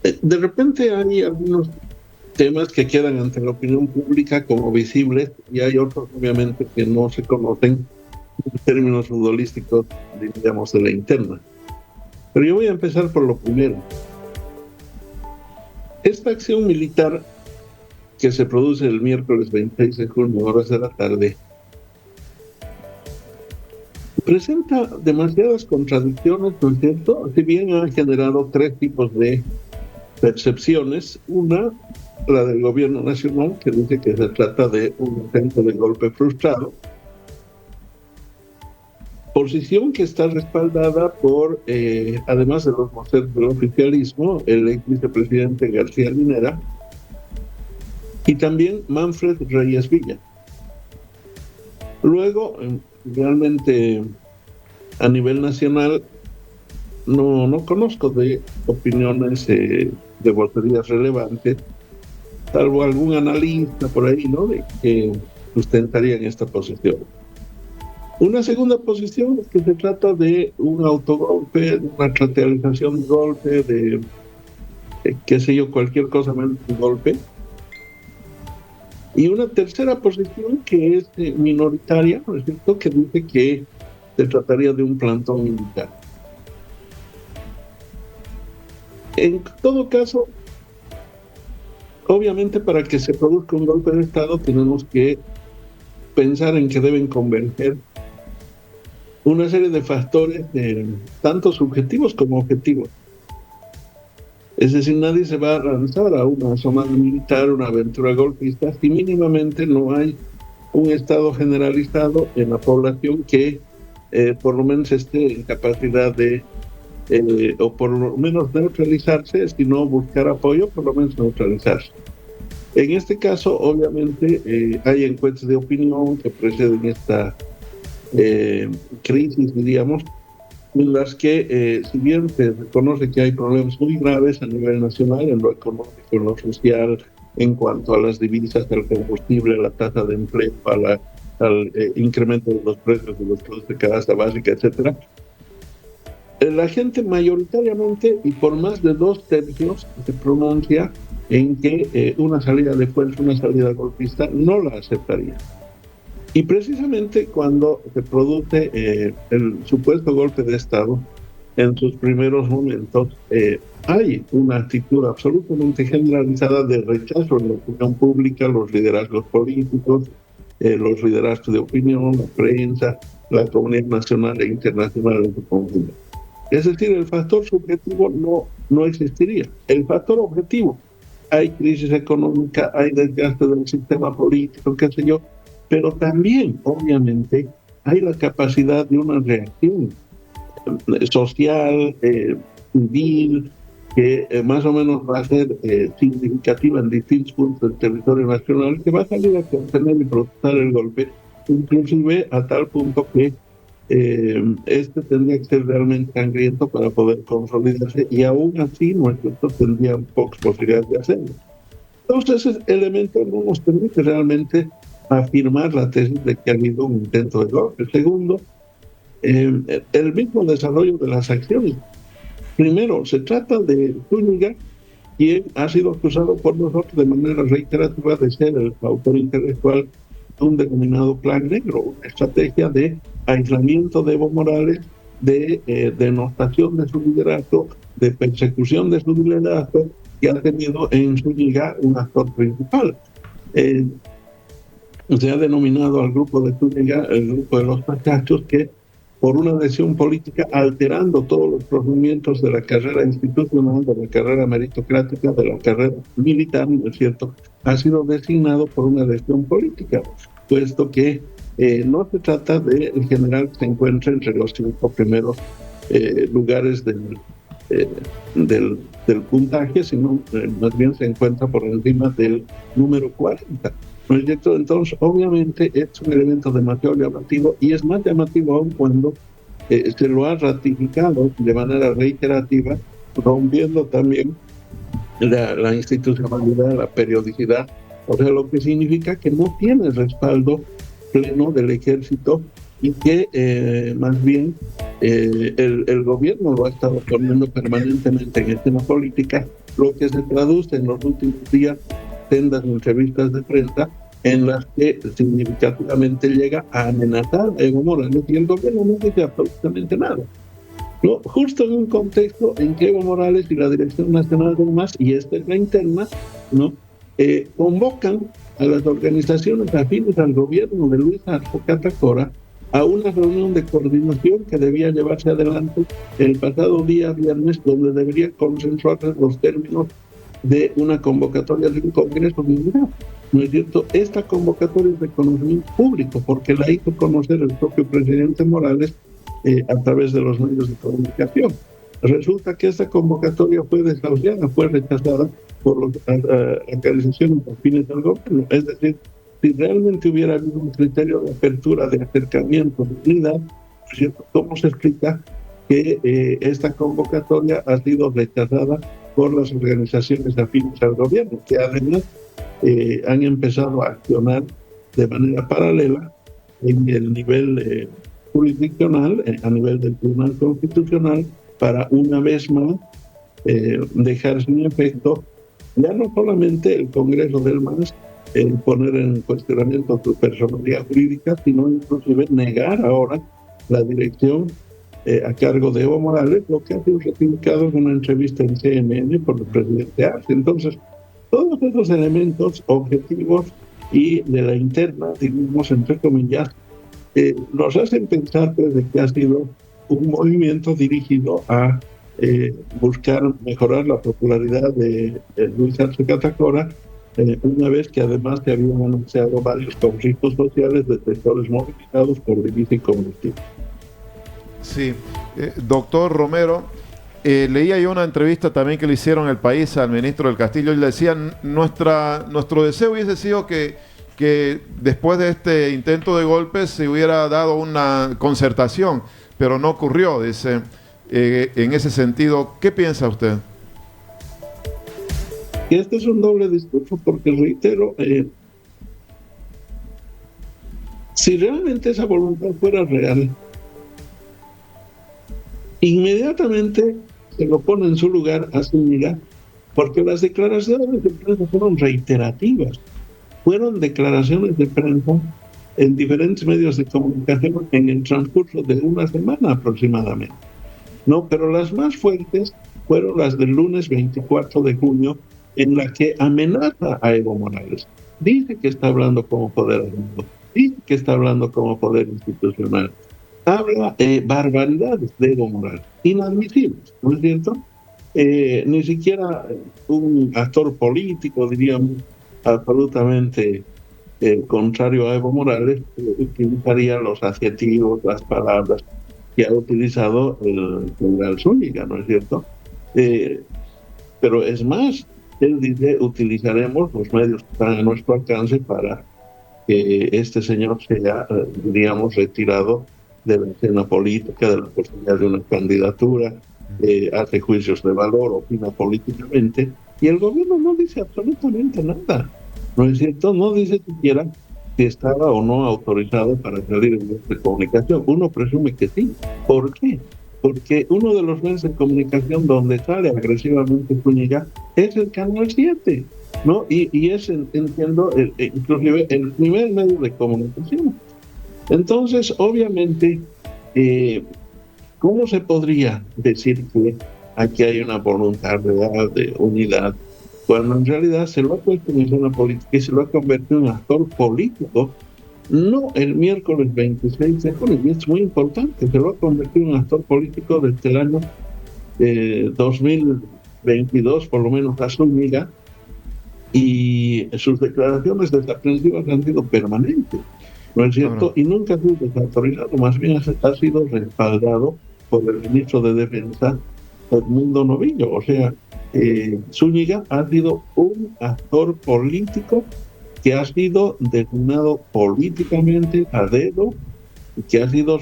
De repente hay algunos temas que quedan ante la opinión pública como visibles y hay otros obviamente que no se conocen en términos futbolísticos, diríamos, de la interna. Pero yo voy a empezar por lo primero. Esta acción militar que se produce el miércoles 26 de junio, horas de la tarde, presenta demasiadas contradicciones, ¿no es cierto? Si bien ha generado tres tipos de percepciones. Una, la del gobierno nacional, que dice que se trata de un intento de golpe frustrado. Posición que está respaldada por, además de los voceros del oficialismo, el ex vicepresidente García Linera y también Manfred Reyes Villa. Luego, realmente a nivel nacional, no conozco de opiniones de vocerías relevantes, salvo algún analista por ahí, ¿no?, de que sustentarían esta posición. Una segunda posición es que se trata de un autogolpe, de una teatralización de golpe, de qué sé yo, cualquier cosa menos un golpe. Y una tercera posición que es minoritaria, ¿no es cierto?, que dice que se trataría de un plantón militar. En todo caso, obviamente para que se produzca un golpe de Estado tenemos que pensar en que deben converger una serie de factores, tanto subjetivos como objetivos. Es decir, nadie se va a lanzar a una zona militar, una aventura golpista, si mínimamente no hay un Estado generalizado en la población que por lo menos esté en capacidad de, o por lo menos neutralizarse, si no buscar apoyo, por lo menos neutralizarse. En este caso, obviamente, hay encuestas de opinión que preceden esta crisis, diríamos, en las que, si bien se reconoce que hay problemas muy graves a nivel nacional, en lo económico, en lo social, en cuanto a las divisas, al combustible, a la tasa de empleo, al incremento de los precios de los productos de canasta básica, etcétera, la gente mayoritariamente y por más de 2/3 se pronuncia en que una salida de fuerza, una salida golpista, no la aceptaría. Y precisamente cuando se produce el supuesto golpe de Estado, en sus primeros momentos, hay una actitud absolutamente generalizada de rechazo en la opinión pública, los liderazgos políticos, los liderazgos de opinión, la prensa, la comunidad nacional e internacional en su conjunto. Es decir, el factor subjetivo no existiría. El factor objetivo, hay crisis económica, hay desgaste del sistema político, qué sé yo, pero también, obviamente, hay la capacidad de una reacción social, civil, que más o menos va a ser significativa en distintos puntos del territorio nacional, que va a salir a contener y procesar el golpe, inclusive a tal punto que este tendría que ser realmente sangriento para poder consolidarse, y aún así nosotros tendrían pocas posibilidades de hacerlo. Entonces, ese elemento no nos permite realmente afirmar la tesis de que ha habido un intento de golpe. Segundo, el mismo desarrollo de las acciones. Primero, se trata de Zúñiga, quien ha sido acusado por nosotros de manera reiterativa de ser el autor intelectual de un denominado Plan Negro, una estrategia de aislamiento de Evo Morales, de denostación de su liderazgo, de persecución de su liderazgo, que ha tenido en Zúñiga un actor principal. Se ha denominado al grupo de Zúñiga el grupo de los pachachos, que por una decisión política, alterando todos los procedimientos de la carrera institucional, de la carrera meritocrática, de la carrera militar, ¿no es cierto?, ha sido designado por una decisión política, puesto que no se trata del general que se encuentra entre los 5 primeros lugares del puntaje, sino más bien se encuentra por encima del número 40. ¿No es cierto? Entonces, obviamente, es un elemento demasiado llamativo, y es más llamativo aún cuando se lo ha ratificado de manera reiterativa, rompiendo también la institucionalidad, la periodicidad, o sea, lo que significa que no tiene respaldo pleno del ejército, y que más bien el gobierno lo ha estado poniendo permanentemente en escena política, lo que se traduce en los últimos días sendas entrevistas de prensa en las que significativamente llega a amenazar a Evo Morales y el gobierno no dice absolutamente nada, ¿no? Justo en un contexto en que Evo Morales y la Dirección Nacional de MAS, y esta es la interna, ¿no? Convocan a las organizaciones afines al gobierno de Luis Arce Catacora a una reunión de coordinación que debía llevarse adelante el pasado día viernes, donde debería consensuarse los términos de una convocatoria de un congreso mundial. ¿No es cierto? Esta convocatoria es de conocimiento público porque la hizo conocer el propio presidente Morales a través de los medios de comunicación. Resulta que esta convocatoria fue desahuciada, fue rechazada por las organizaciones afines del gobierno. Es decir, si realmente hubiera habido un criterio de apertura, de acercamiento, de unidad, ¿cómo se explica que esta convocatoria ha sido rechazada por las organizaciones afines al gobierno, que además han empezado a accionar de manera paralela en el nivel jurisdiccional, a nivel del Tribunal Constitucional, para una vez más dejar sin efecto ya no solamente el Congreso del MAS, poner en cuestionamiento su personalidad jurídica, sino inclusive negar ahora la dirección a cargo de Evo Morales, lo que ha sido ratificado en una entrevista en CNN por el presidente Arce. Entonces, todos esos elementos objetivos y de la interna, digamos, entre comillas, nos hacen pensar desde que ha sido un movimiento dirigido a buscar mejorar la popularidad de Luis Arce Catacora, una vez que además se habían anunciado varios conflictos sociales de sectores movilizados por divisa y combustible. Sí, doctor Romero, leía yo una entrevista también que le hicieron en El País al ministro del Castillo y le decían, nuestro deseo hubiese sido que después de este intento de golpe se hubiera dado una concertación, pero no ocurrió, dice. En ese sentido, ¿qué piensa usted? Este es un doble discurso porque, reitero, si realmente esa voluntad fuera real, inmediatamente se lo pone en su lugar a Zúñiga, porque las declaraciones de prensa fueron reiterativas, fueron declaraciones de prensa en diferentes medios de comunicación en el transcurso de una semana aproximadamente. No, pero las más fuertes fueron las del lunes 24 de junio, en la que amenaza a Evo Morales. Dice que está hablando como poder adjunto, dice que está hablando como poder institucional. Habla barbaridades de Evo Morales, inadmisibles, ¿no es cierto? Ni siquiera un actor político, diríamos, absolutamente contrario a Evo Morales, utilizaría los adjetivos, las palabras que ha utilizado el general Zúñiga, ¿no es cierto? Pero es más, él dice, utilizaremos los medios que están a nuestro alcance para que este señor sea, diríamos, retirado de la escena política, de la posibilidad de una candidatura, hace juicios de valor, opina políticamente, y el gobierno no dice absolutamente nada, ¿no es cierto? No dice siquiera si estaba o no autorizado para salir en medios de comunicación. Uno presume que sí. ¿Por qué? Porque uno de los medios de comunicación donde sale agresivamente Zúñiga es el Canal 7, ¿no? Y es, entiendo, inclusive el primer medio de comunicación. Entonces, obviamente, ¿cómo se podría decir que aquí hay una voluntad real de unidad cuando en realidad se lo ha puesto en zona política y se lo ha convertido en actor político? No el miércoles 26 de junio, y es muy importante, se lo ha convertido en actor político desde el año 2022, por lo menos a Zúñiga, y sus declaraciones desaprensivas han sido permanentes, ¿no es cierto? Y nunca ha sido desautorizado, más bien ha sido respaldado por el ministro de Defensa, Edmundo Novillo. O sea, Zúñiga ha sido un actor político que ha sido designado políticamente a dedo, que ha sido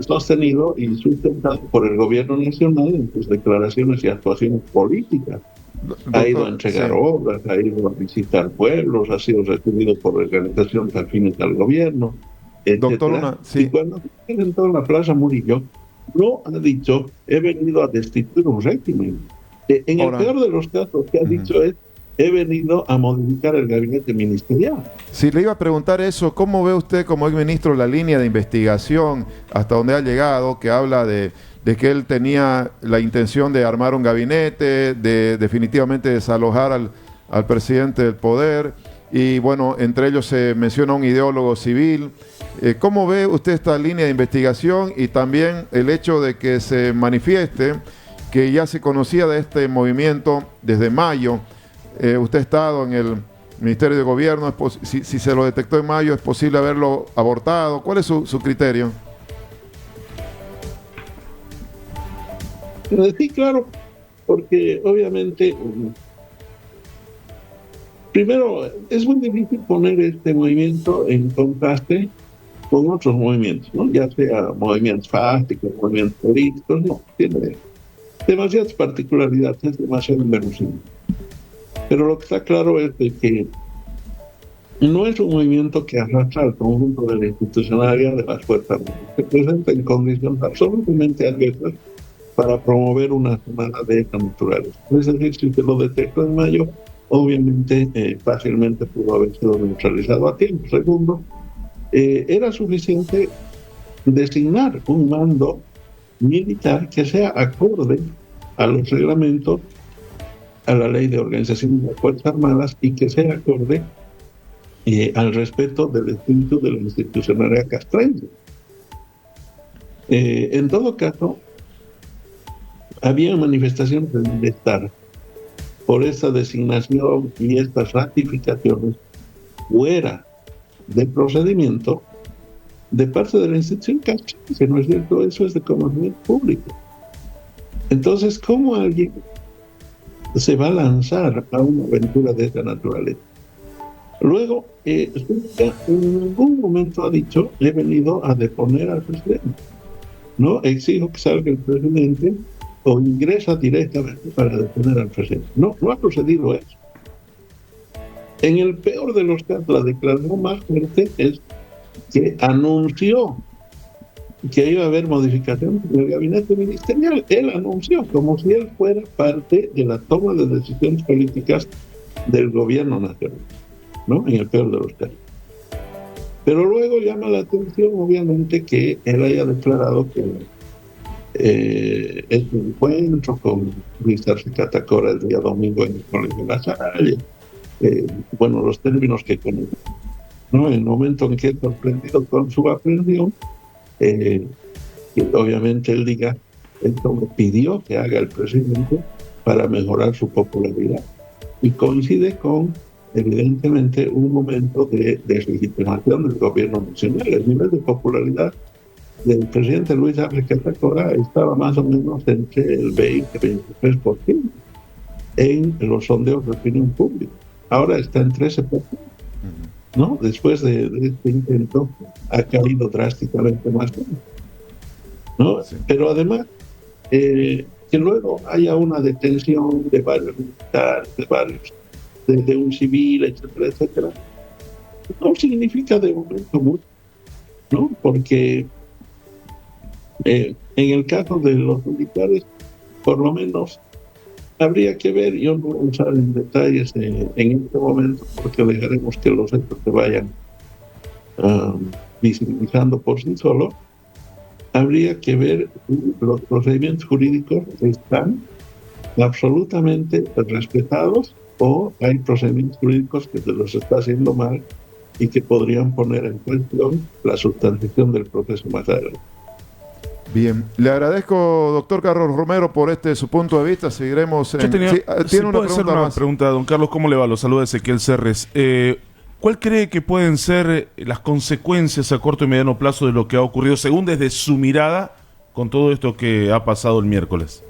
sostenido y sustentado por el gobierno nacional en sus declaraciones y actuaciones políticas. Doctor, ha ido a entregar obras, ha ido a visitar pueblos, ha sido recibido por organizaciones afines al gobierno, etc. Doctor, y cuando se presentó en la Plaza Murillo, no ha dicho, he venido a destituir un régimen. En el peor de los casos que ha dicho es: he venido a modificar el gabinete ministerial. Si le iba a preguntar eso, ¿cómo ve usted como exministro la línea de investigación hasta donde ha llegado, que habla de que él tenía la intención de armar un gabinete, de definitivamente desalojar al presidente del poder, y bueno, entre ellos se menciona un ideólogo civil? ¿Cómo ve usted esta línea de investigación y también el hecho de que se manifieste que ya se conocía de este movimiento desde mayo? Usted ha estado en el Ministerio de Gobierno, si se lo detectó en mayo, ¿es posible haberlo abortado? ¿Cuál es su criterio? Sí, claro, porque obviamente, primero, es muy difícil poner este movimiento en contraste con otros movimientos, ¿no? Ya sea movimientos fácticos, movimientos políticos, no, tiene demasiadas particularidades, es demasiado inverosímil. Pero lo que está claro es de que no es un movimiento que arrastra al conjunto de la institucionalidad de las fuerzas. Se presenta en condiciones absolutamente adversas para promover una semana de esta naturaleza. Es decir, si se lo detectó en mayo, obviamente fácilmente pudo haber sido neutralizado a tiempo. Segundo, era suficiente designar un mando militar que sea acorde a los reglamentos, a la ley de organización de las Fuerzas Armadas, y que sea acorde al respeto del espíritu de la institucionalidad castrense. En todo caso, había manifestaciones de malestar por esta designación y estas ratificaciones fuera de procedimiento de parte de la institución castrense, ¿no es cierto? Eso es de conocimiento público. Entonces, ¿cómo alguien se va a lanzar a una aventura de esta naturaleza? Luego, en ningún momento ha dicho: he venido a deponer al presidente. No, exijo que salga el presidente o ingresa directamente para detener al presidente. No, no ha procedido eso. En el peor de los casos, la declaración más fuerte es que anunció que iba a haber modificaciones en el gabinete ministerial. Él anunció, como si él fuera parte de la toma de decisiones políticas del gobierno nacional, ¿no? En el peor de los casos. Pero luego llama la atención, obviamente, que él haya declarado que este encuentro con Luis Arce Catacora el día domingo en el Colegio La Salle, bueno, los términos que conocen, ¿no? En el momento en que es sorprendido con su aprehensión, que obviamente él diga: esto me pidió que haga el presidente para mejorar su popularidad. Y coincide con, evidentemente, un momento de deslegitimación del gobierno nacional. El nivel de popularidad del presidente Luis Arce Catacora estaba más o menos entre el 20-23% en los sondeos de opinión pública. Ahora está en 13%, ¿no? Después de este intento ha caído drásticamente más, ¿no? Sí. Pero además, que luego haya una detención de varios militares, de un civil, etcétera, etcétera, no significa de momento mucho, ¿no? Porque en el caso de los militares, por lo menos, habría que ver. Yo no voy a entrar en detalles en este momento, porque dejaremos que los hechos se vayan visibilizando por sí solos. Habría que ver si los procedimientos jurídicos están absolutamente respetados o hay procedimientos jurídicos que se los está haciendo mal y que podrían poner en cuestión la sustanciación del proceso más adelante. Bien, le agradezco, doctor Carlos Romero, por su punto de vista. Seguiremos en... tiene una pregunta, don Carlos. ¿Cómo le va? Lo saluda Ezequiel Serres. ¿Cuál cree que pueden ser las consecuencias a corto y mediano plazo de lo que ha ocurrido, según desde su mirada, con todo esto que ha pasado el miércoles?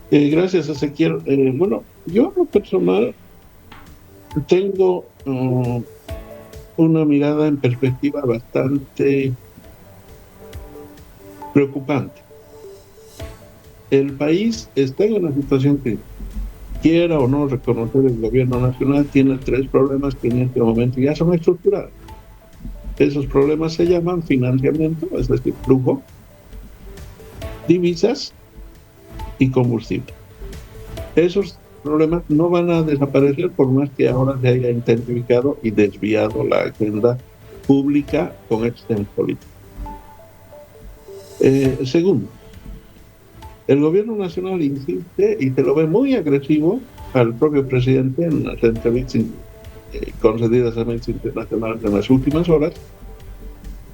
Gracias, Ezequiel. Bueno, yo en lo personal tengo una mirada en perspectiva bastante preocupante. El país está en una situación que, quiera o no reconocer el gobierno nacional, tiene 3 problemas que en este momento ya son estructurales. Esos problemas se llaman financiamiento, es decir, flujo, divisas y combustible. Esos problemas no van a desaparecer por más que ahora se haya intensificado y desviado la agenda pública con estos temas políticos. Segundo, el gobierno nacional insiste y se lo ve muy agresivo al propio presidente en las entrevistas concedidas a medios internacionales en las últimas horas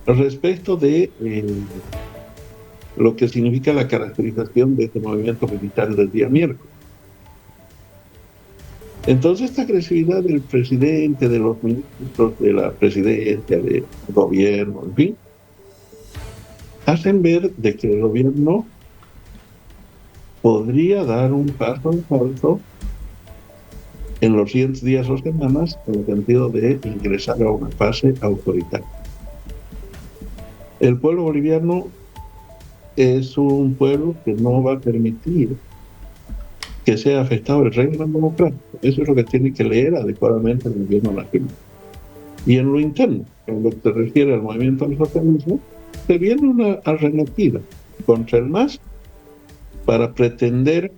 respecto de lo que significa la caracterización de este movimiento militar del día miércoles. Entonces, esta agresividad del presidente, de los ministros, de la presidencia, del gobierno, en fin, hacen ver de que el gobierno podría dar un paso en falso en los siguientes días o semanas en el sentido de ingresar a una fase autoritaria. El pueblo boliviano es un pueblo que no va a permitir que sea afectado el régimen democrático. Eso es lo que tiene que leer adecuadamente el gobierno nacional. Y en lo interno, en lo que se refiere al movimiento al socialismo, se viene una arremetida contra el MAS para pretender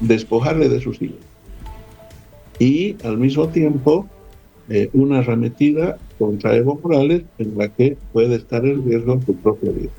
despojarle de sus hijos. Y al mismo tiempo, una arremetida contra Evo Morales en la que puede estar en riesgo su propia vida.